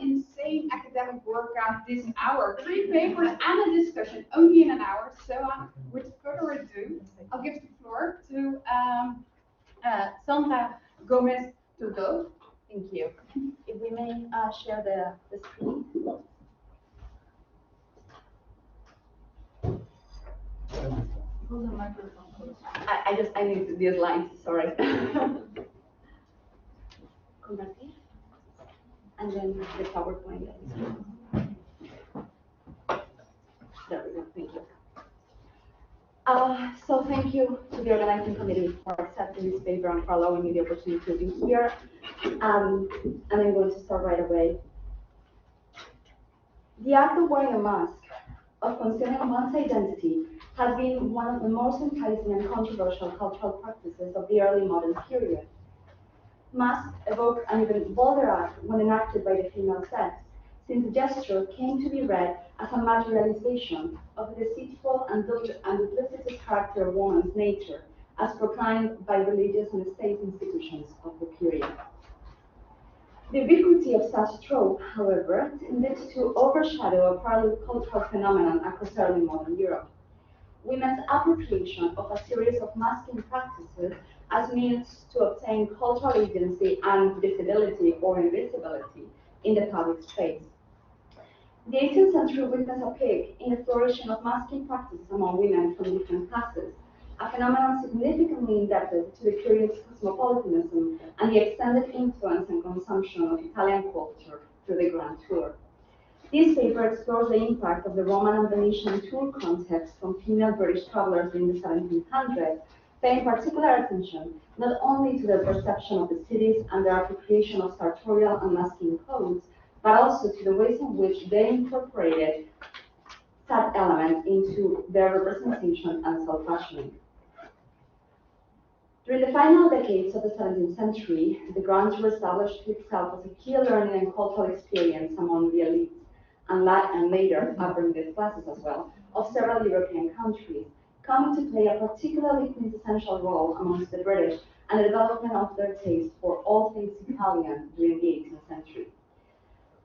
insane academic workout this hour. 3 papers and a discussion only in an hour. So with further ado, I'll give the floor to Sandra Gómez Todó. Thank you. If we may share the screen. Hold the microphone close. I need these lines, sorry. Convertir. And then the PowerPoint. There we go, thank you. So thank you to the organizing committee for accepting this paper and for allowing me the opportunity to be here. And I'm going to start right away. The act of wearing a mask, of concealing one's identity, has been one of the most enticing and controversial cultural practices of the early modern period. Masks evoke an even bolder act when enacted by the female sex, since the gesture came to be read as a materialization of the deceitful and duplicitous character of woman's nature, as proclaimed by religious and state institutions of the period. The ubiquity of such trope, however, tended to overshadow a parallel cultural phenomenon across early modern Europe: women's appropriation of a series of masculine practices as means to obtain cultural agency and visibility or invisibility in the public space. The 18th century witnessed a peak in the flourishing of masculine practices among women from different classes, a phenomenon significantly indebted to the period's cosmopolitanism and the extended influence and consumption of Italian culture through the Grand Tour. This paper explores the impact of the Roman and Venetian tour context from female British travelers in the 1700s, paying particular attention not only to their perception of the cities and their appropriation of sartorial and masculine codes, but also to the ways in which they incorporated that element into their representation and self-fashioning. During the final decades of the 17th century, the Grand Tour established itself as a key learning and cultural experience among the elites, and later upper middle classes as well, of several European countries, coming to play a particularly quintessential role amongst the British and the development of their taste for all things Italian during the 18th century.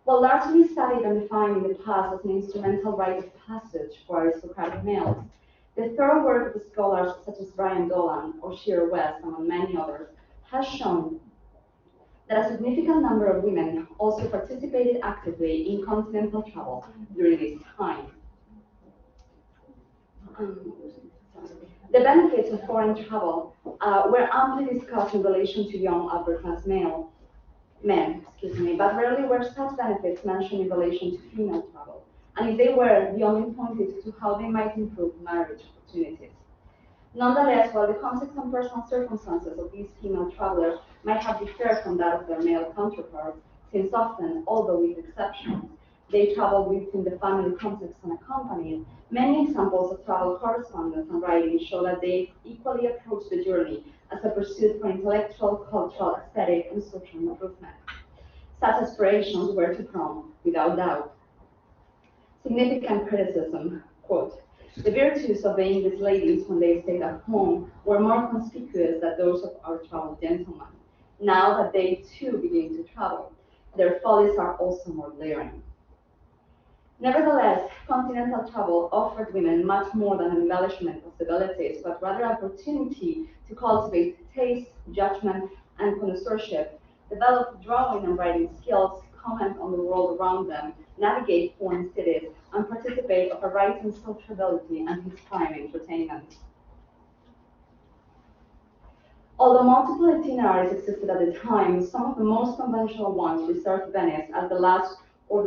While largely studied and defined in the past as an instrumental rite of passage for aristocratic males, the thorough work of scholars such as Brian Dolan or Shearer West, among many others, has shown that a significant number of women also participated actively in continental travel during this time. The benefits of foreign travel were amply discussed in relation to young upper-class men, but rarely were such benefits mentioned in relation to female travel, and if they were, they only pointed to how they might improve marriage opportunities. Nonetheless, while the context and personal circumstances of these female travelers might have differed from that of their male counterparts, since often, although with exceptions, they traveled within the family context unaccompanied, many examples of travel correspondence and writing show that they equally approached the journey as a pursuit for intellectual, cultural, aesthetic, and social improvement. Such aspirations were to come, without doubt. Significant criticism, quote, "The virtues of the English ladies when they stayed at home were more conspicuous than those of our traveled gentlemen. Now that they too begin to travel, their follies are also more glaring." Nevertheless, continental travel offered women much more than an embellishment of possibilities, but rather opportunity to cultivate taste, judgment, and connoisseurship, develop drawing and writing skills, comment on the world around them, navigate foreign cities, and participate of a rising sociability and inspiring entertainment. Although multiple itineraries existed at the time, some of the most conventional ones reserved Venice as the last or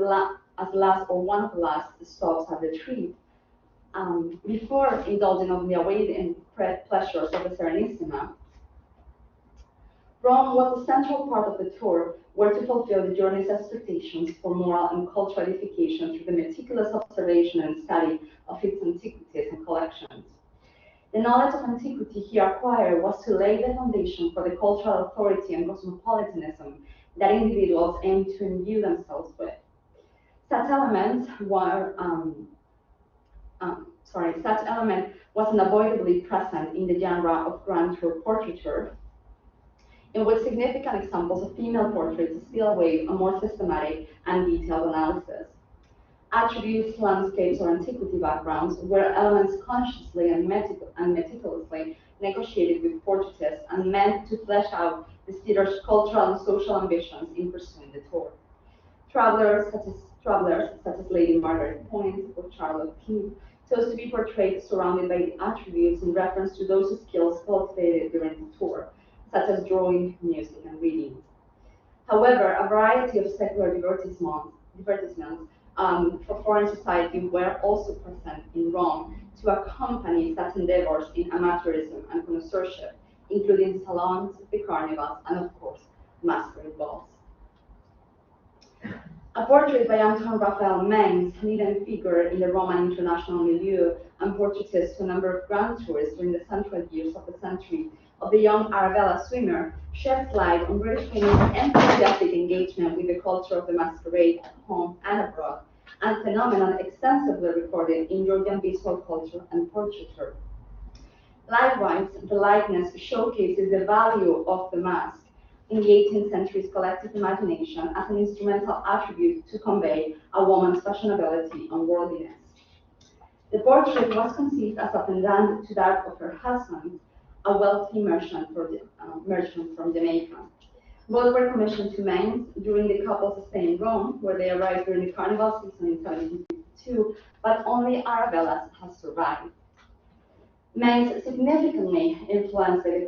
one of the last stops at the trip, before indulging on the awaiting pleasures of the Serenissima. Rome was a central part of the tour, where to fulfill the journey's expectations for moral and cultural edification through the meticulous observation and study of its antiquities and collections. The knowledge of antiquity he acquired was to lay the foundation for the cultural authority and cosmopolitanism that individuals aimed to imbue themselves with. Such element was unavoidably present in the genre of Grand Tour portraiture, in which significant examples of female portraits still await a more systematic and detailed analysis. Attributes, landscapes, or antiquity backgrounds were elements consciously and meticulously negotiated with portraitists and meant to flesh out the sitters' cultural and social ambitions in pursuing the tour. Travelers such as Lady Margaret Point or Charlotte King chose to be portrayed surrounded by the attributes in reference to those skills cultivated during the tour, such as drawing, music, and reading. However, a variety of secular advertisements for foreign society were also present in Rome to accompany such endeavors in amateurism and connoisseurship, including salons, the carnivals, and of course, masquerade balls. A portrait by Anton Raphael Mengs, leading figure in the Roman international milieu and portraitist to a number of grand tours during the central years of the century of the young Arabella swimmer, sheds light on British women's enthusiastic engagement with the culture of the masquerade at home and abroad, and phenomenon extensively recorded in Georgian visual culture and portraiture. Likewise, the likeness showcases the value of the mask in the 18th century's collective imagination as an instrumental attribute to convey a woman's fashionability and worldliness. The portrait was conceived as a pendant to that of her husband, a wealthy merchant from Jamaica. Both were commissioned to Mengs during the couple's stay in Rome, where they arrived during the carnival season in 1752, but only Arabella's has survived. Mengs significantly influenced by the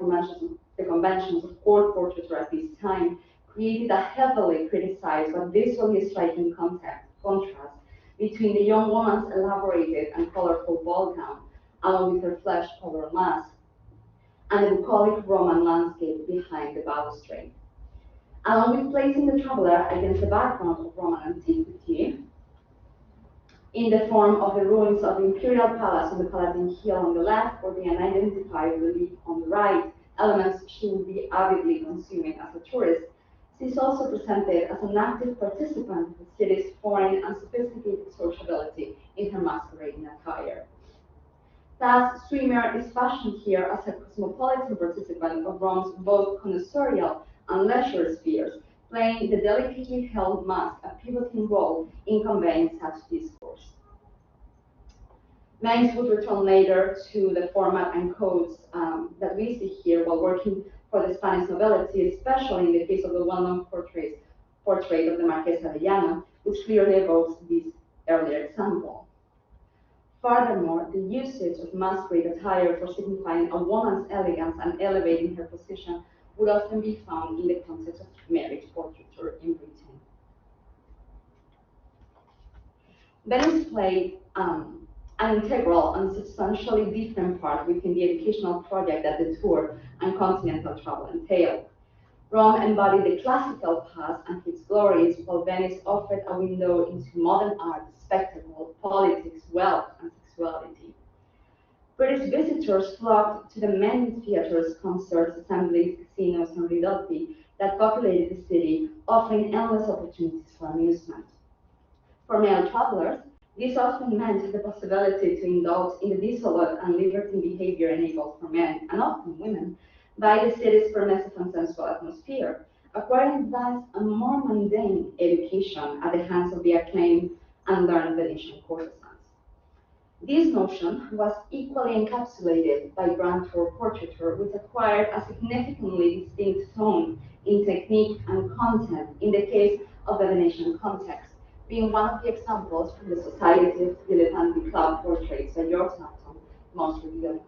conventions of court portraiture at this time, created a heavily criticized but visually striking contrast between the young woman's elaborated and colorful ball gown, along with her flesh-colored mask, and the bucolic Roman landscape behind the balustrade. Along with placing the traveler against the background of Roman antiquity, in the form of the ruins of the imperial palace on the Palatine Hill on the left or the unidentified relief on the right, elements she would be avidly consuming as a tourist, she is also presented as an active participant of the city's foreign and sophisticated sociability in her masquerading attire. Thus, swimmer is fashioned here as a cosmopolitan participant of Rome's both connoisseurial and leisure spheres, playing the delicately held mask a pivotal role in conveying such discourse. Mengs would return later to the format and codes that we see here while working for the Spanish nobility, especially in the case of the well-known portrait of the Marquesa de Llano, which clearly evokes this earlier example. Furthermore, the usage of masquerade attire for signifying a woman's elegance and elevating her position would often be found in the context of marriage portraiture in Britain. Venice played an integral and substantially different part within the educational project that the tour and continental travel entailed. Rome embodied the classical past and its glories, while Venice offered a window into modern art, spectacle, politics, wealth, and sexuality. British visitors flocked to the many theaters, concerts, assemblies, casinos, and ridotti that populated the city, offering endless opportunities for amusement. For male travelers, this often meant the possibility to indulge in the dissolute and libertine behavior enabled for men, and often women, by the city's permissive and sensual atmosphere, acquiring thus a more mundane education at the hands of the acclaimed and learned Venetian courtesans. This notion was equally encapsulated by grand tour portraiture, which acquired a significantly distinct tone in technique and content in the case of the Venetian context, being one of the examples from the Society of Dilettanti Club portraits by George Napton most revealing.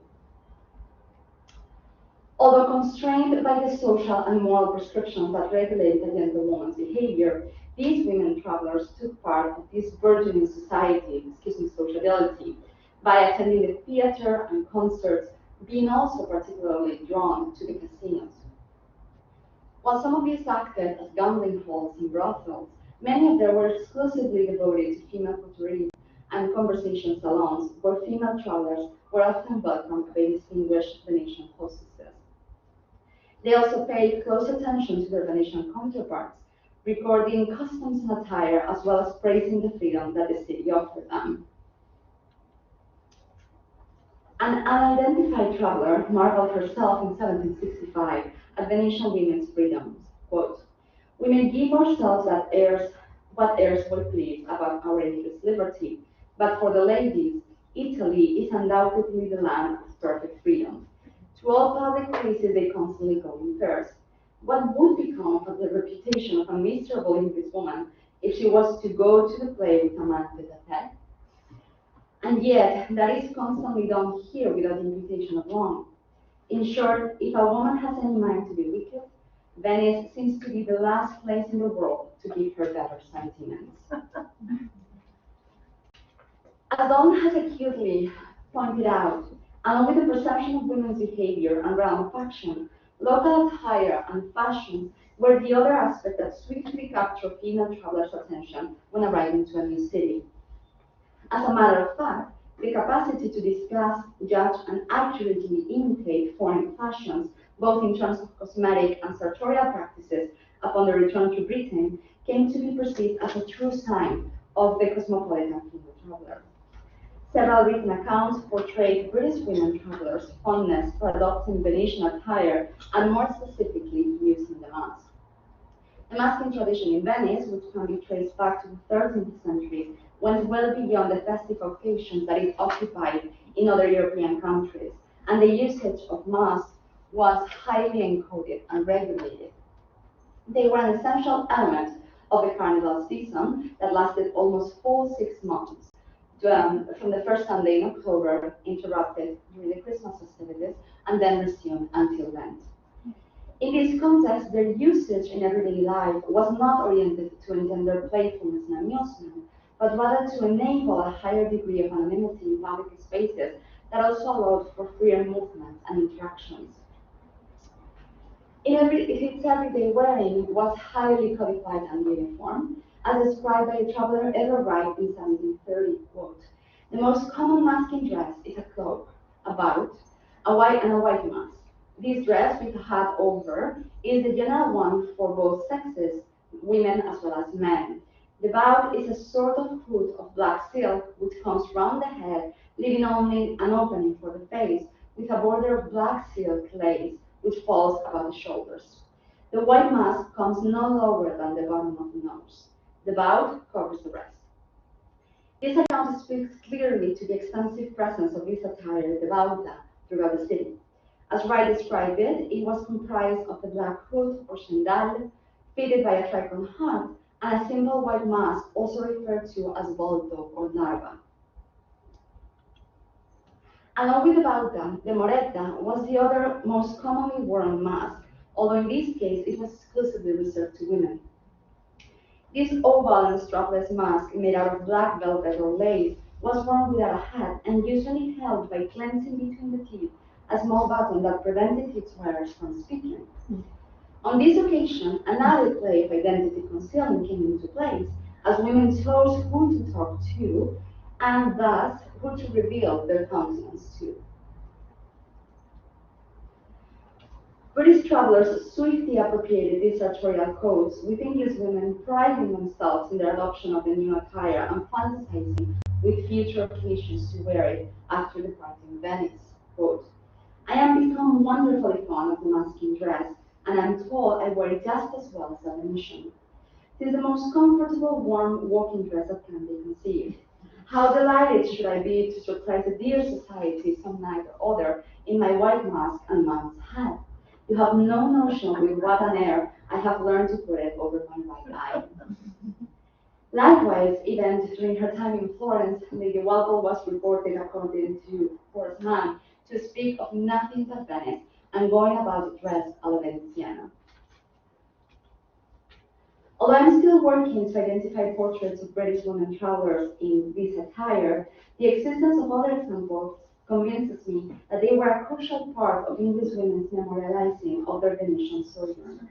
Although constrained by the social and moral prescriptions that regulated a gentlewoman's behavior, these women travelers took part of this burgeoning sociability, by attending the theater and concerts, being also particularly drawn to the casinos. While some of these acted as gambling halls and brothels, many of them were exclusively devoted to female coteries and conversation salons, where female travelers were often welcomed by distinguished Venetian hostesses. They also paid close attention to their Venetian counterparts, recording customs and attire, as well as praising the freedom that the city offered them. An unidentified traveler marveled herself in 1765 at Venetian women's freedoms. Quote, "We may give ourselves what airs we please about our religious liberty, but for the ladies, Italy is undoubtedly the land of perfect freedom. To all public places they constantly go in pairs. What would become of the reputation of a miserable Englishwoman if she was to go to the play with a man with a pet? And yet, that is constantly done here without imputation of wrong. In short, if a woman has any mind to be wicked, Venice seems to be the last place in the world to give her better sentiments." As Dawn has acutely pointed out, along with the perception of women's behavior and realm of action, local attire and fashion were the other aspect that swiftly captured female travelers' attention when arriving to a new city. As a matter of fact, the capacity to discuss, judge, and accurately imitate foreign fashions, both in terms of cosmetic and sartorial practices upon the return to Britain, came to be perceived as a true sign of the cosmopolitan female traveler. Several written accounts portrayed British women travelers' fondness for adopting Venetian attire and more specifically using the mask. The masking tradition in Venice, which can be traced back to the 13th century, went well beyond the festive occasions that it occupied in other European countries, and the usage of masks was highly encoded and regulated. They were an essential element of the carnival season that lasted almost full 6 months, from the first Sunday in October, interrupted during the Christmas festivities, and then resumed until Lent. In this context, their usage in everyday life was not oriented to engender playfulness and amusement, but rather to enable a higher degree of anonymity in public spaces that also allowed for freer movements and interactions. Its everyday wearing was highly codified and uniform, as described by a traveler Edward Wright in 1730, quote, "The most common masking dress is a cloak, a bout, a white mask. This dress with a hat over is the general one for both sexes, women as well as men. The bout is a sort of hood of black silk which comes round the head, leaving only an opening for the face, with a border of black silk lace which falls about the shoulders. The white mask comes no lower than the bottom of the nose. The bout covers the rest." This account speaks clearly to the extensive presence of this attire in the bauta throughout the city. As Wright described it, it was comprised of the black hood or chendal, fitted by a tricorn hat, and a simple white mask, also referred to as volto or larva. Along with the bauta, the moretta was the other most commonly worn mask, although in this case it was exclusively reserved to women. This oval and strapless mask made out of black velvet or lace was worn without a hat and usually held by clencing between the teeth a small button that prevented its wearers from speaking. On this occasion, another play of identity concealment came into place, as women chose who to talk to and thus who to reveal their countenance to. British travelers swiftly appropriated these sartorial codes, with English women priding themselves in their adoption of the new attire and fantasizing with future occasions to wear it after departing Venice. Quote, "I am become wonderfully fond of the masking dress, and I am told I wear it just as well as a Venetian. It is the most comfortable, warm walking dress that can be conceived. How delighted should I be to surprise the dear society some night or other in my white mask and man's hat. You have no notion with what an air I have learned to put it over my right eye." Likewise, even during her time in Florence, Lady Walpole was reported, according to Horace Mann, to speak of nothing but Venice and going about dressed alla Veneziana. Although I'm still working to identify portraits of British women travelers in this attire, the existence of other examples convinces me that they were a crucial part of English women's memorializing of their Venetian sojourn.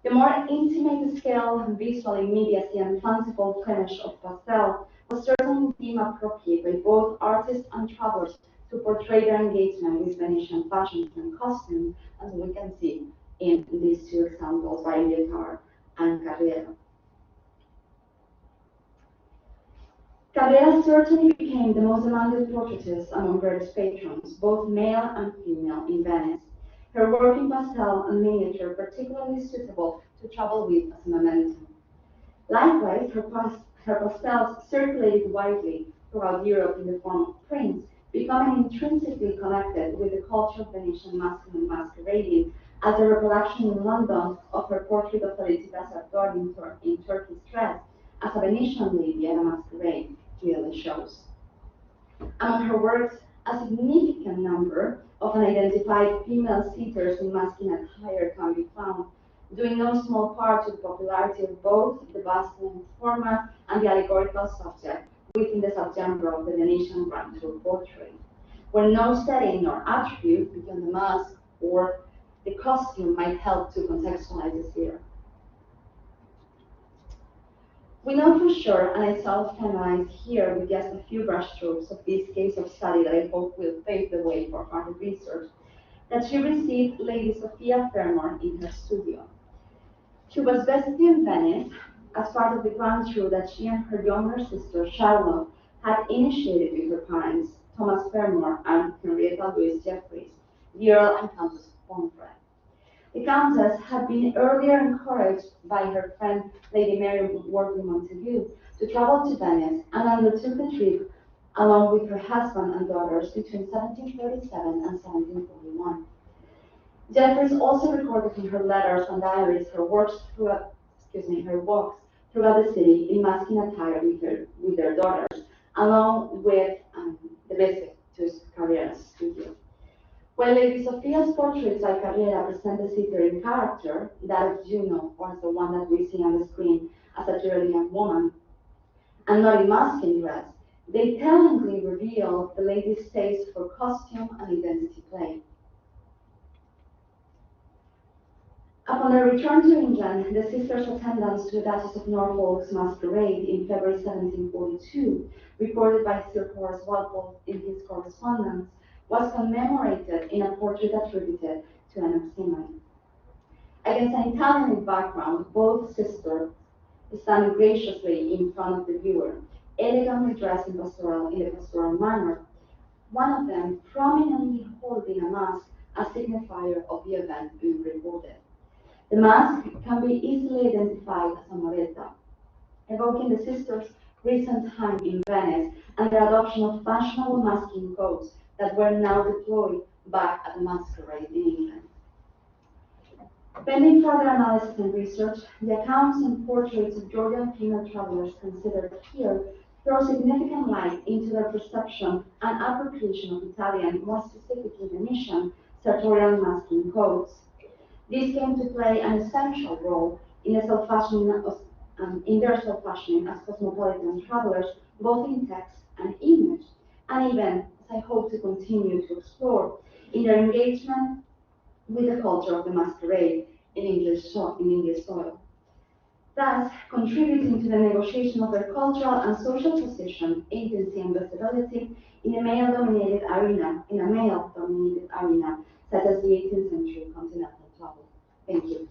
The more intimate scale, visual immediacy, and fanciful finish of pastel was certainly deemed appropriate by both artists and travelers to portray their engagement with Venetian fashions and costumes, as we can see in these two examples by Leotard and Carrera. Carrera certainly became the most demanded portraitist among British patrons, both male and female, in Venice. her work in pastel and miniature particularly suitable to travel with as a memento. Likewise, her pastels circulated widely throughout Europe in the form of prints, becoming intrinsically connected with the culture of Venetian masculine masquerading, as the reproduction in London of her portrait of Felicita Sartori in Turkish dress as a Venetian lady at a masquerade clearly shows. Among her works, a significant number of unidentified female suitors in masculine attire can be found, doing no small part to the popularity of both the bust-length format and the allegorical subject within the subgenre of the Venetian Grand Tour portrait, where no setting nor attribute beyond the mask or the costume might help to contextualize the sphere. We know for sure, and I self-analyze here with just a few brushstrokes of this case of study that I hope will pave the way for further research, that she received Lady Sophia Fermor in her studio. She was visiting in Venice as part of the grand tour that she and her younger sister Charlotte had initiated with her parents, Thomas Fermor and Henrietta Louise Jeffries, the Earl and Countess of Pomfret. The Countess had been earlier encouraged by her friend Lady Mary Wortley Montagu to travel to Venice and undertook the trip along with her husband and daughters between 1737 and 1741. Jeffries also recorded in her letters and diaries her walks throughout the city in masculine attire with their daughters, along with the visit to Carrera's studio. When Lady Sophia's portraits by Carrera present the sitter in character, that of Juno, or as the one that we see on the screen as a Tyrolean woman, and not in masculine dress, they tellingly reveal the lady's taste for costume and identity play. Upon their return to England, the sisters' attendance to the Duchess of Norfolk's masquerade in February 1742, recorded by Sir Horace Walpole in his correspondence, was commemorated in a portrait attributed to Anaximene. Against an Italian background, both sisters stand graciously in front of the viewer, elegantly dressed in the pastoral manner, one of them prominently holding a mask, a signifier of the event being recorded. The mask can be easily identified as a moretta, evoking the sisters' recent time in Venice and their adoption of fashionable masking codes that were now deployed back at the masquerade in England. Pending further analysis and research, the accounts and portraits of Georgian female travelers considered here throw significant light into their perception and appropriation of Italian, more specifically Venetian, sartorial masking codes. These came to play an essential role in their self-fashioning as cosmopolitan travelers, both in text and image, and even, as I hope to continue to explore, in their engagement with the culture of the masquerade in English soil, thus contributing to the negotiation of their cultural and social position, agency, and visibility in a male-dominated arena, such as the 18th century continental travel. Thank you.